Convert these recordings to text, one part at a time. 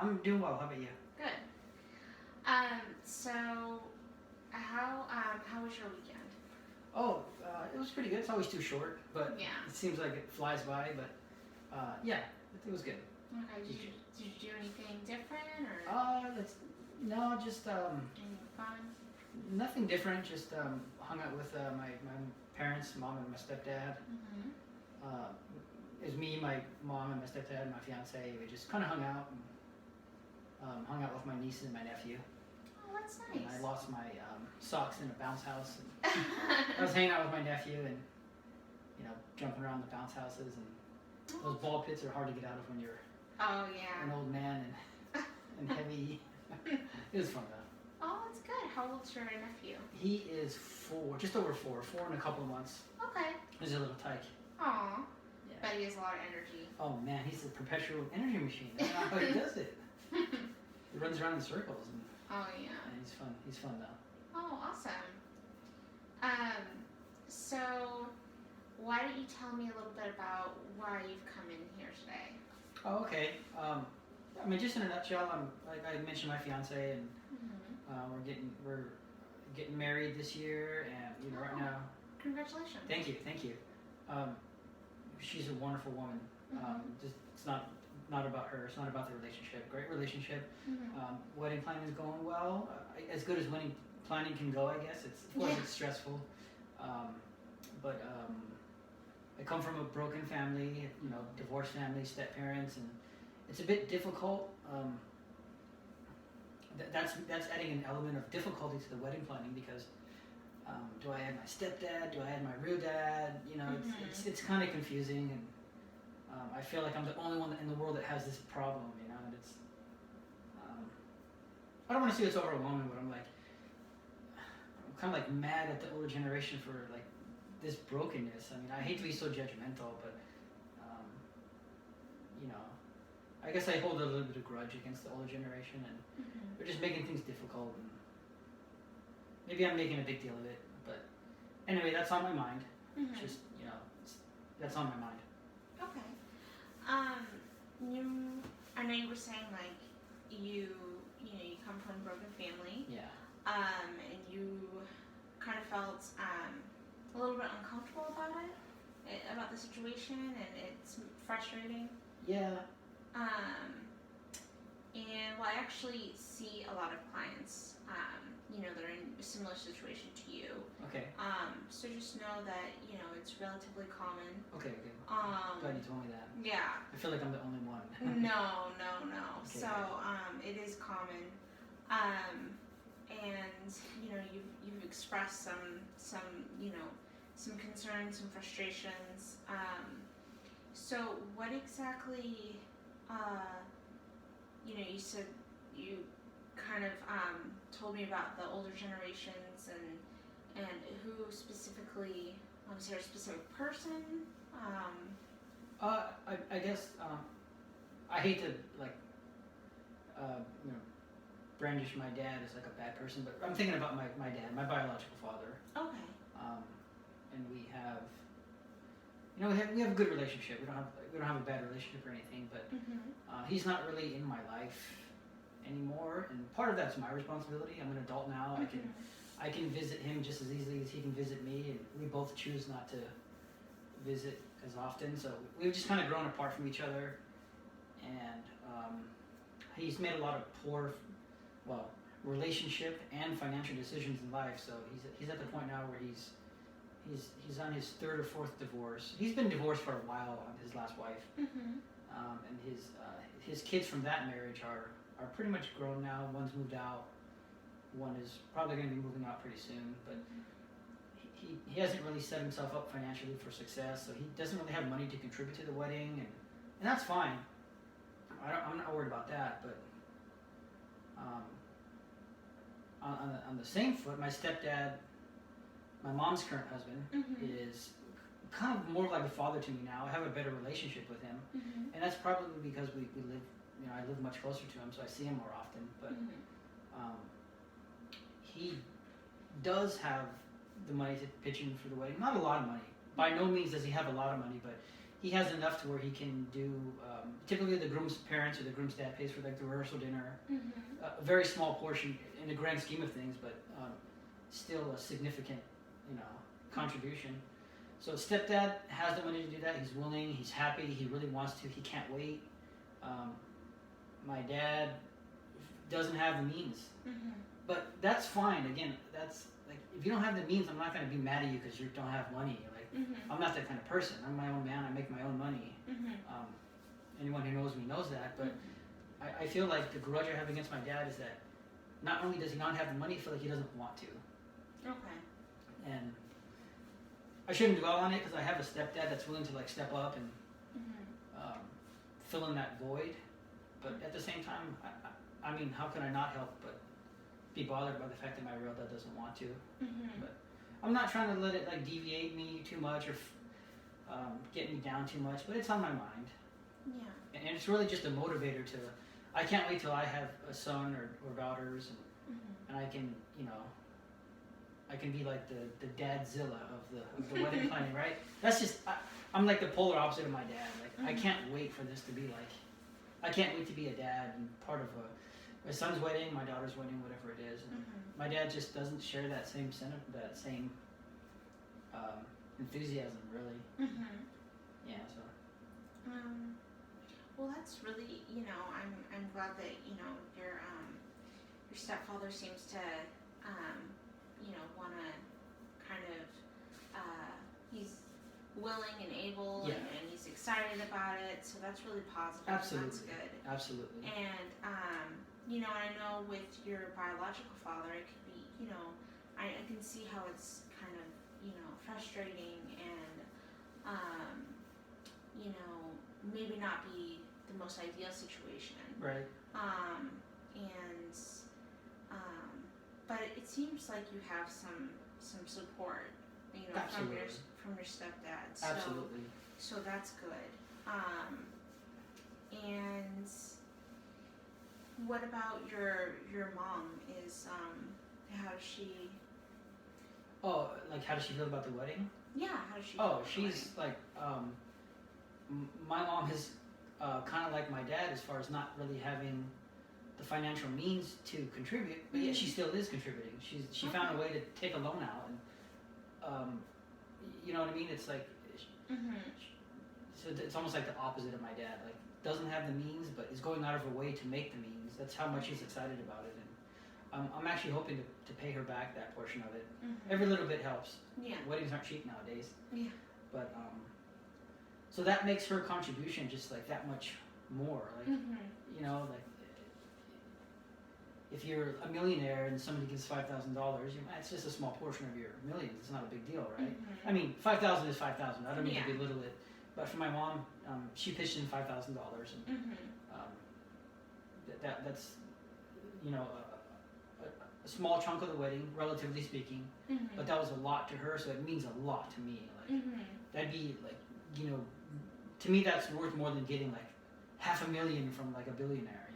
I'm doing well. How about you? Good. So how was your weekend? Oh, it was pretty good. It's always too short, but Yeah. it seems like it flies by. But yeah, it was good. Okay. Did you do anything different or Let's no, just anything fun? nothing different. Just hung out with my parents, mom and my stepdad. Mhm. It was me, my mom, and my stepdad, and my fiance. We just kind of hung out and hung out with my niece and my nephew. Oh, that's And I nice. lost my socks in a bounce house. And I was hanging out with my nephew and jumping around the bounce houses, and those ball pits are hard to get out of when you're Oh an yeah. old man and heavy. It was fun though. Oh, that's good. How old's your nephew? He is 4, just over 4 in a couple of months. Okay. He's a little tyke. Aw. Yeah. Bet he has a lot of energy. Oh man, he's a perpetual energy machine. I don't know how he does it. He runs around in circles, and Oh yeah. he's fun. He's fun though. Oh, awesome. So why don't you tell me a little bit about why you've come in here today? Oh, okay. I mean, just in a nutshell, I'm like I mentioned my fiance, and Mm-hmm. we're getting married this year, and right now. Congratulations. Thank you. She's a wonderful woman. Just it's not about her. It's not about the relationship. Great relationship. Mm-hmm. Wedding planning is going well. As good as wedding planning can go, I guess. Of course it's stressful, but I come from a broken family. Divorced family, step parents, and it's a bit difficult. That's adding an element of difficulty to the wedding planning because do I add my stepdad? Do I add my real dad? It's kind of confusing, and I feel like I'm the only one in the world that has this problem. And it's I don't want to say it's overwhelming, but I'm kind of like mad at the older generation for like this brokenness. I mean, I hate to be so judgmental, but I guess I hold a little bit of grudge against the older generation, and they're just making things difficult. And maybe I'm making a big deal of it, but anyway, that's on my mind. Mm-hmm. Just that's on my mind. Okay. I know you were saying like you come from a broken family. Yeah. And you kind of felt a little bit uncomfortable about the situation, and it's frustrating. Yeah. And I actually see a lot of clients, that are in a similar situation to you. Okay. So just know that, it's relatively common. Okay. Glad you told me that. Yeah. I feel like I'm the only one. No. Okay. So, it is common. And, you've expressed some concerns, some frustrations. So what exactly, you said you kind of told me about the older generations and who specifically, was there a specific person? I guess I hate to brandish my dad as like a bad person, but I'm thinking about my dad, my biological father. Okay. And we have a good relationship. We don't have a bad relationship or anything, but he's not really in my life anymore, and part of that's my responsibility. I'm an adult now. I can visit him just as easily as he can visit me, and we both choose not to visit as often. So we've just kind of grown apart from each other, and he's made a lot of poor, relationship and financial decisions in life. So he's at the point now where he's on his 3rd or 4th divorce. He's been divorced for a while on his last wife, and his kids from that marriage are pretty much grown now. One's moved out. One is probably going to be moving out pretty soon. But he hasn't really set himself up financially for success, so he doesn't really have money to contribute to the wedding, and that's fine. I'm not worried about that. But on the same foot, my stepdad, my mom's current husband, is kind of more like a father to me now. I have a better relationship with him, and that's probably because we live. I live much closer to him, so I see him more often. But he does have the money to pitch in for the wedding. Not a lot of money. By no means does he have a lot of money, but he has enough to where he can do. Typically, the groom's parents or the groom's dad pays for like the rehearsal dinner. A very small portion in the grand scheme of things, but still a significant, contribution. So stepdad has the money to do that. He's willing. He's happy. He really wants to. He can't wait. My dad doesn't have the means, but that's fine. Again, that's like if you don't have the means, I'm not going to be mad at you because you don't have money. Like I'm not that kind of person. I'm my own man. I make my own money. Anyone who knows me knows that. But I feel like the grudge I have against my dad is that not only does he not have the money, I feel like he doesn't want to. Okay. And I shouldn't dwell on it because I have a stepdad that's willing to like step up and fill in that void. But at the same time, I mean, how can I not help but be bothered by the fact that my real dad doesn't want to? But I'm not trying to let it like deviate me too much or get me down too much. But it's on my mind. Yeah. And it's really just a motivator to. I can't wait till I have a son or daughters, and I can, I can be like the dadzilla of the wedding planning, right? That's just I'm like the polar opposite of my dad. Like I can't wait for this to be like, I can't wait to be a dad and part of my son's wedding, my daughter's wedding, whatever it is. And my dad just doesn't share that same enthusiasm, really. Yeah. So. Well, that's really, I'm glad that your stepfather seems to want to kind of he's willing and able and he's excited about it, so that's really positive. Absolutely. And that's good. Absolutely. And I know with your biological father, it could be, I can see how it's kind of frustrating and maybe not be the most ideal situation. Right. But it seems like you have some support, from your stepdad. So, Absolutely. So that's good. And what about your mom? How does she? Oh, like how does she feel about the wedding? Yeah, how does she? Oh, she's like, my mom is kind of like my dad as far as not really having the financial means to contribute, but yet she still is contributing. She found a way to take a loan out, and you know what I mean. It's like, so it's almost like the opposite of my dad. Like doesn't have the means, but is going out of her way to make the means. That's how much he's excited about it, and I'm actually hoping to pay her back that portion of it. Every little bit helps. Yeah. Weddings aren't cheap nowadays. Yeah. But so that makes her contribution just like that much more. Like like if you're a millionaire and somebody gives $5,000, it's just a small portion of your millions. It's not a big deal, right? I mean, 5,000 is 5,000. I don't mean to belittle it, but for my mom, she pitched in $5,000, and that's a small chunk of the wedding, relatively speaking, but that was a lot to her, so it means a lot to me. Like that'd be like, to me that's worth more than getting like $500,000 from like a billionaire.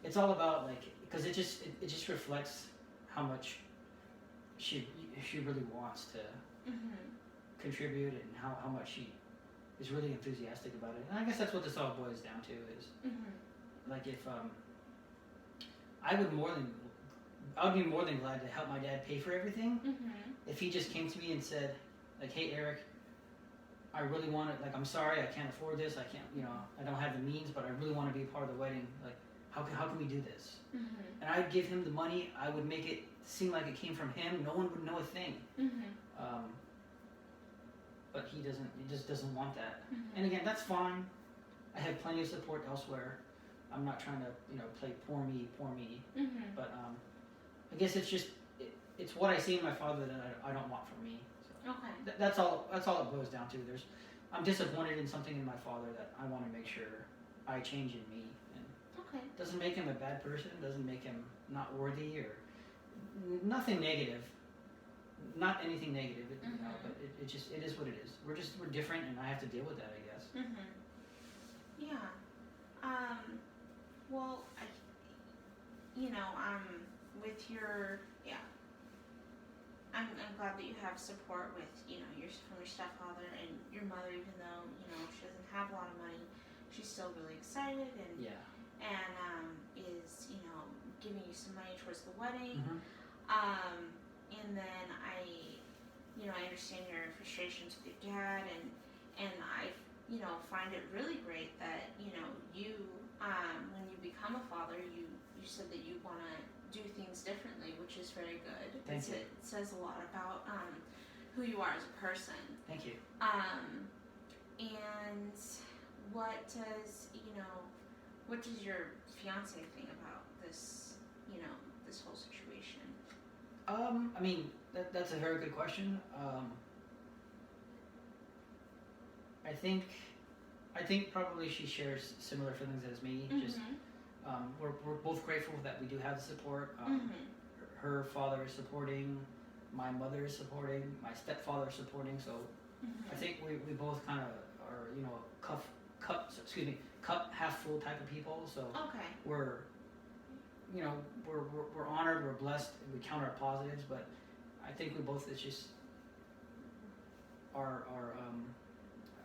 It's all about like, because it just reflects how much she really wants to contribute and how much she is really enthusiastic about it. And I guess that's what this all boils down to is like if I would be more than glad to help my dad pay for everything. If he just came to me and said, like, hey, Eric, I really want to, like, I'm sorry, I can't afford this. I can't, I don't have the means, but I really want to be a part of the wedding. Like, how can we do this? And I'd give him the money. I would make it seem like it came from him. No one would know a thing. But he just doesn't want that. And again, that's fine. I have plenty of support elsewhere. I'm not trying to, play poor me. But I guess it's just it's what I see in my father that I don't want from me. So Okay. That's all it boils down to. I'm disappointed in something in my father that I want to make sure I change in me. And Okay. doesn't make him a bad person. Doesn't make him not worthy or nothing negative. Not anything negative, but it is what it is. We're different, and I have to deal with that, I guess. Yeah. Well, with your I'm glad that you have support with, from your stepfather and your mother, even though, she doesn't have a lot of money, she's still really excited and Yeah. is, giving you some money towards the wedding. Mm-hmm. And then I understand your frustrations with your dad, and I, find it really great that, you, when you become a father, you said that you want to do things differently, which is very good. Thank you. It says a lot about who you are as a person. Thank you. And what does your fiance think about this, this whole situation? I mean, that's a very good question. I think probably she shares similar feelings as me. Mm-hmm. Just we're both grateful that we do have the support. Mm-hmm. Her father is supporting, my mother is supporting, my stepfather is supporting. So Mm-hmm. I think we both kind of are cup half full type of people. So Okay. we're honored, we're blessed, we count our positives, but I think we both, it's just our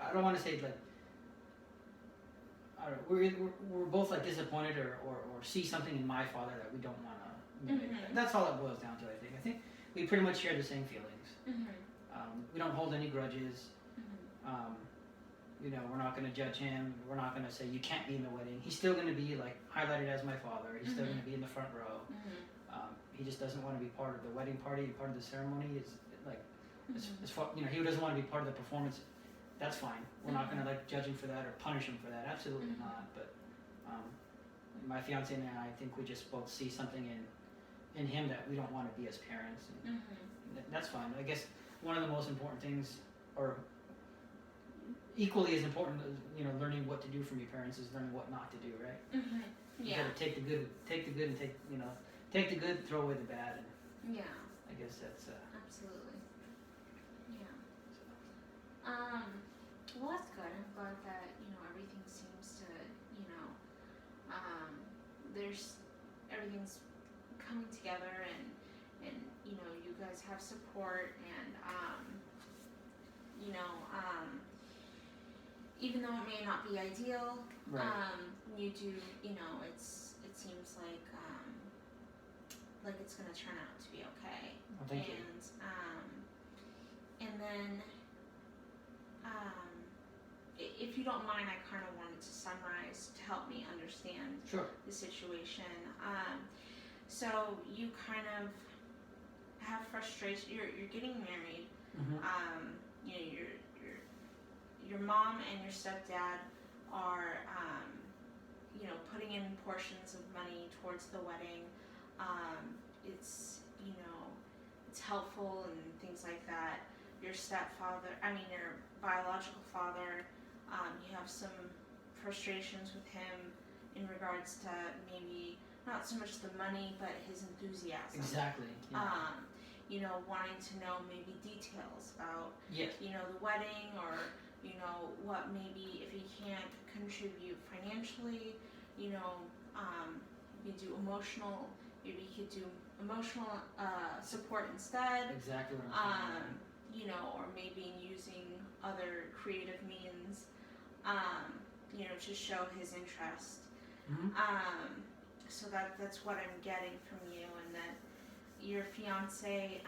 I don't want to say like, I don't know, we're both like disappointed or see something in my father that we don't want to mimic. Mm-hmm. That's all it boils down to. I think we pretty much share the same feelings. Mm-hmm. We don't hold any grudges. Mm-hmm. We're not going to judge him. We're not going to say you can't be in the wedding. He's still going to be like highlighted as my father. He's still going to be in the front row. Mm-hmm. He just doesn't want to be part of the wedding party, part of the ceremony. It's like, Mm-hmm. as far, he doesn't want to be part of the performance. That's fine. We're not going to like judge him for that or punish him for that. Absolutely Mm-hmm. not. But my fiance and I think we just both see something in him that we don't want to be as parents. And Mm-hmm. that's fine. I guess one of the most important things, or equally as important as learning what to do from your parents, is learning what not to do. Right? Mm-hmm. You Yeah. gotta take the good, and take the good, throw away the bad. And Yeah. I guess that's Absolutely. Yeah. Well, that's good. I'm glad that everything seems to everything's coming together, and you guys have support, and even though it may not be ideal, right. you do it seems like it's gonna turn out to be okay. Well, thank you. And then if you don't mind, I kind of wanted to summarize to help me understand Sure. the situation. So you kind of have frustration. You're getting married. Mm-hmm. Your mom and your stepdad are putting in portions of money towards the wedding. It's helpful and things like that. Your your biological father, you have some frustrations with him in regards to maybe not so much the money, but his enthusiasm. Exactly. Yeah. Wanting to know maybe details about, Yes. the wedding, or, what maybe if he can't contribute financially, you do emotional, maybe he could do emotional support instead. Exactly what I'm saying. Or maybe using other creative means, to show his interest. Mm-hmm. So that's what I'm getting from you, and that your fiance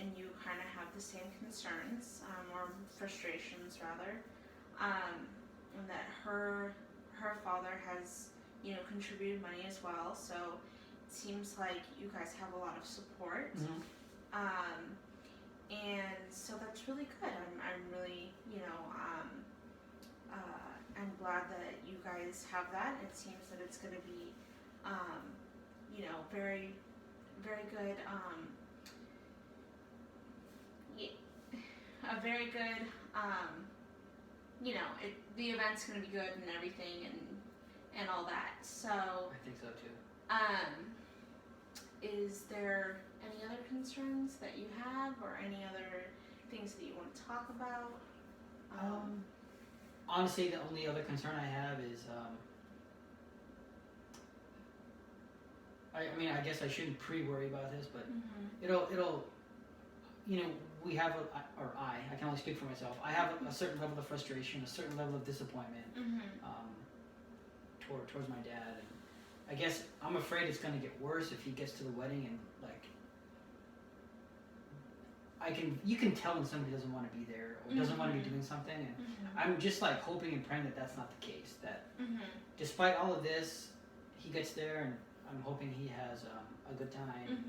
and you kind of have the same concerns, or frustrations rather, and that her father has contributed money as well. So it seems like you guys have a lot of support. Mm-hmm. And so that's really good. I'm really, I'm glad that you guys have that. It seems that it's going to be, very, very good, a very good, the event's going to be good and everything, and all that. So, I think so too. is there any other concerns that you have, or any other things that you want to talk about? Honestly, the only other concern I have is, I guess I shouldn't pre-worry about this, but Mm-hmm. it'll you know, we have I can only speak for myself. I have a certain level of frustration, a certain level of disappointment towards my dad, and I guess I'm afraid it's going to get worse if he gets to the wedding and like. You can tell when somebody doesn't want to be there or doesn't want to be doing something, and I'm just like hoping and praying that that's not the case. That despite all of this, he gets there, and I'm hoping he has a good time.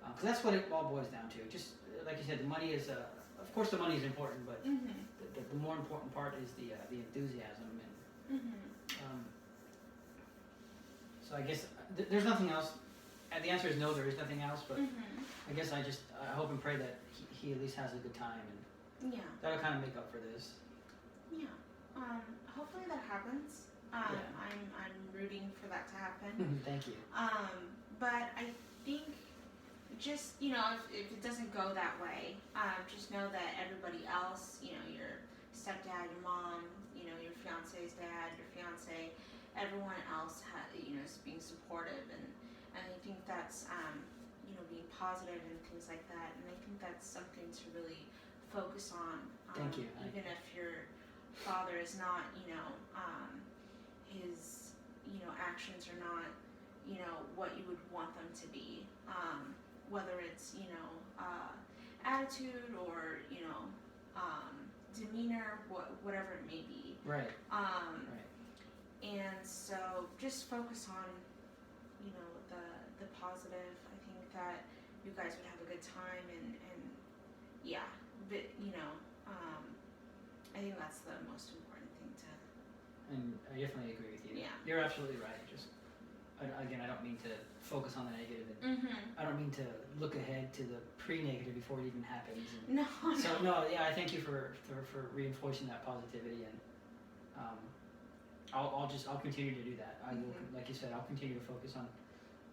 Because that's what it all boils down to. Just like you said, the money is, of course, the money is important, but the more important part is the enthusiasm. And so I guess there's nothing else. The answer is no. There is nothing else, but I guess I hope and pray that he at least has a good time, and that'll kind of make up for this. Yeah. Hopefully that happens. I'm rooting for that to happen. Thank you. But I think just, you know, if it doesn't go that way, just know that everybody else, you know, your stepdad, your mom, you know, your fiance's dad, your fiance, everyone else, you know, is being supportive, and I think that's, you know, being positive and things like that, and I think that's something to really focus on. Thank you. Even if your father is not, you know, his, you know, actions are not, you know, what you would want them to be, whether it's, you know, attitude or, you know, demeanor, whatever it may be. Right. And so just focus on, you know, the positive. I think that you guys would have a good time, and yeah, but, you know, I think that's the most important thing to. And I definitely agree with you. Yeah. You're absolutely right. Just again, I don't mean to focus on the negative, and I don't mean to look ahead to the pre-negative before it even happens. No. So no, yeah, I thank you for reinforcing that positivity, and I'll continue to do that. I will, like you said, I'll continue to focus on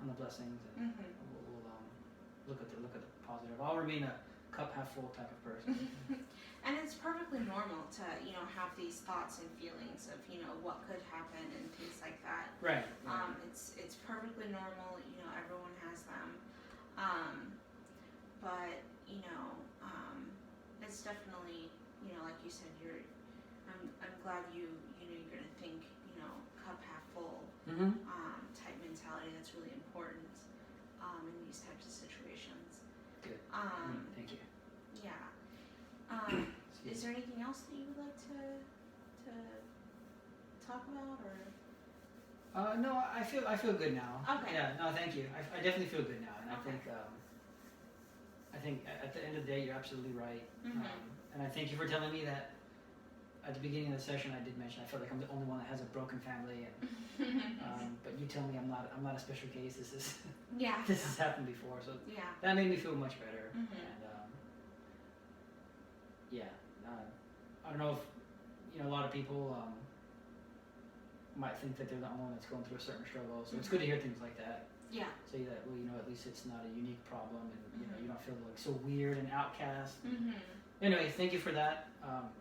the blessings, and we'll look at the positive. I'll remain a cup half full type of person. And it's perfectly normal to, you know, have these thoughts and feelings of, you know, what could happen and things like that. Right. It's perfectly normal. You know, everyone has them. But you know, it's definitely, you know, like you said, I'm glad you know, you're gonna think, you know, cup half full type mentality. That's really important in these types of situations. Good. Thank you. Yeah. Is there anything else that you would like to talk about, or? No, I feel good now. Okay. Yeah. No, thank you. I definitely feel good now, and I think at the end of the day, you're absolutely right. And I thank you for telling me that. At the beginning of the session, I did mention I feel like I'm the only one that has a broken family, and but you tell me I'm not a special case. This is this has happened before, so that made me feel much better. And I don't know if, you know, a lot of people might think that they're the only one that's going through a certain struggle, so it's good to hear things like that. Yeah. Say that, well, you know, at least it's not a unique problem, and you know, you don't feel like so weird and outcast. Anyway, thank you for that.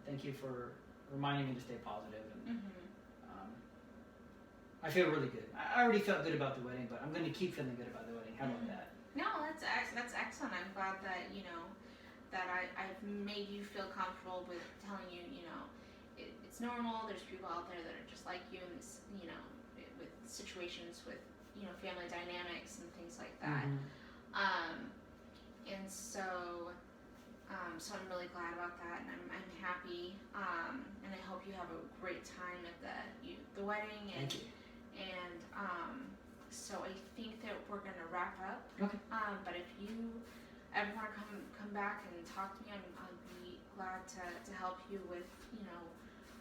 Thank you for reminding me to stay positive, and I feel really good. I already felt good about the wedding, but I'm going to keep feeling good about the wedding. How about that? No, that's excellent. I'm glad that, you know, that I've made you feel comfortable with telling you, you know, it's normal. There's people out there that are just like you, and you know, with situations with, you know, family dynamics and things like that. And so I'm really glad about that, and I'm happy, and I hope you have a great time at the wedding. And, Thank you. And so I think that we're gonna wrap up. Okay. But if you ever want to come back and talk to me, I'd be glad to help you with, you know,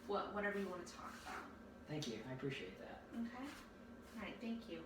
whatever you want to talk about. Thank you. I appreciate that. Okay. All right. Thank you.